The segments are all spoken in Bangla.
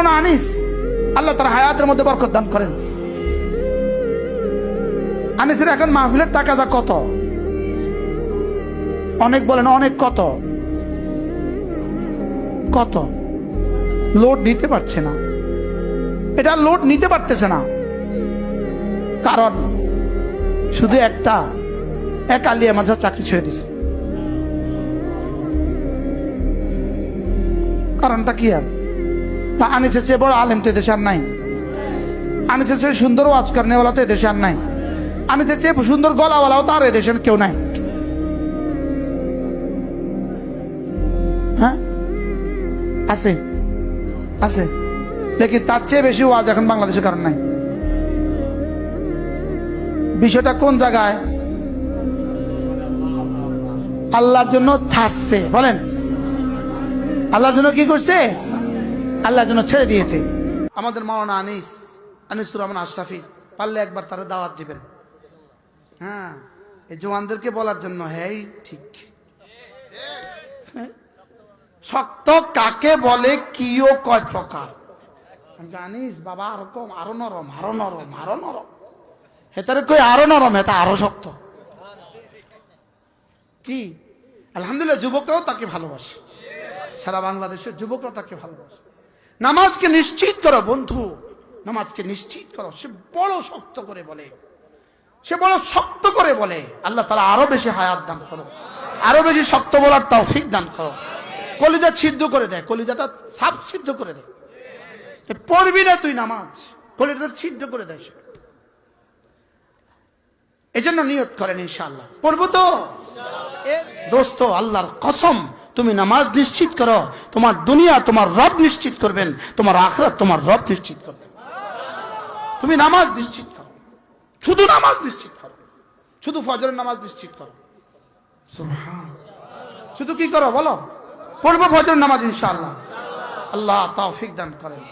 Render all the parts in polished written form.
মাওলানা আনিস, আল্লাহ তার হায়াতের মধ্যে বরকত দান করেন। আনিসের এখন মাহফিলের টাকা যা কত, অনেক বলেন, অনেক কত কত লোড নিতে পারছে না, এটা লোড নিতে পারতেছে না। কারণ শুধু একটা, এক আলিয়া মাঝে চাকরি ছেড়ে দিছে। কারণটা কি? আর তা আনিসের চেয়ে বড় আলেম তো এদেশে আর নাই, আনিসের চেয়ে সুন্দর ওয়াজ করেওয়ালা তো এদেশে আর নাই, আনিসের চেয়ে সুন্দর গলাওয়ালাও তো আর এদেশে কেউ নাই। হ্যাঁ আছে, আছে, লেকিন তার চেয়ে বেশি ওয়াজ এখন বাংলাদেশে কারণ নাই। বিষয়টা কোন জায়গায়? আল্লাহর জন্য ছাড়ছে, বলেন আল্লাহর জন্য কি করছে? আল্লাহর জন্য ছেড়ে দিয়েছে। আমাদের মাওলানা আনিসুর রহমান আশরাফি পারলে একবার তারা দাওয়াত দিবেন। হ্যাঁ, এই জওয়ানদেরকে বলার জন্য, হ্যাঁ ঠিক, শক্ত কাকে বলে, কিও কয় প্রকার জানিস বাবা? আরো কম, আরো নরম, আরো নরম, আরো নরম। হেতারে কই আরো নরম, হেতা আরো শক্ত। কি আলহামদুলিল্লাহ, যুবকরাও তাকে ভালোবাসে, সারা বাংলাদেশের যুবকরা তাকে ভালোবাসে। নামাজকে নিশ্চিত করো বন্ধু, নামাজকে নিশ্চিত করো। সে বড় শক্ত করে বলে, সে বড় শক্ত করে বলে। আল্লাহ তাআলা আরো বেশি হায়াত দান করো, আরো বেশি শক্ত বলার তৌফিক দান করো। কলিজা ছিদ্র করে দেয়, কলিজাটা সাপ সিদ্ধ করে দেয়। পড়বি না তুই নামাজ, কলিজাটা ছিদ্র করে দেয় সে। এই জন্য নিয়ত করেন ইনশাআল্লাহ পড়বো তো। দোস্ত, আল্লাহর কসম, তুমি নামাজ নিশ্চিত করো, তোমার দুনিয়া তোমার রব নিশ্চিত করবেন, তোমার আখিরাত তোমার রব নিশ্চিত করবেন। তুমি নামাজ নিশ্চিত করো, শুধু নামাজ নিশ্চিত করো, শুধু ফজরের নামাজ নিশ্চিত করো। শুধু কি করো বলো? পড়বো ফজরের নামাজ ইনশাআল্লাহ। আল্লাহ তৌফিক দান করেন।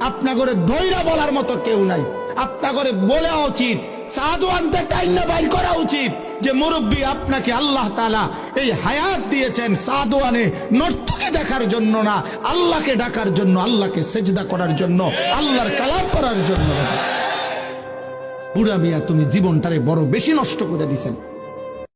আপনা করে ধৈরা বলার মতো কেউ নাই। আপনা করে বলা উচিত, সাধুয়ানতে টাইনা বাইর করা উচিত যে মুরব্বী, আপনাকে আল্লাহ তাআলা এই হায়াত দিয়েছেন সাধুয়ানে নর্তকে দেখার জন্য না, আল্লাহকে ডাকার জন্য, আল্লাহকে সেজদা করার জন্য, আল্লাহর কালাম করার জন্য। বুড়া মিয়া, তুমি জীবনটারে বড় বেশি নষ্ট করে দিছেন।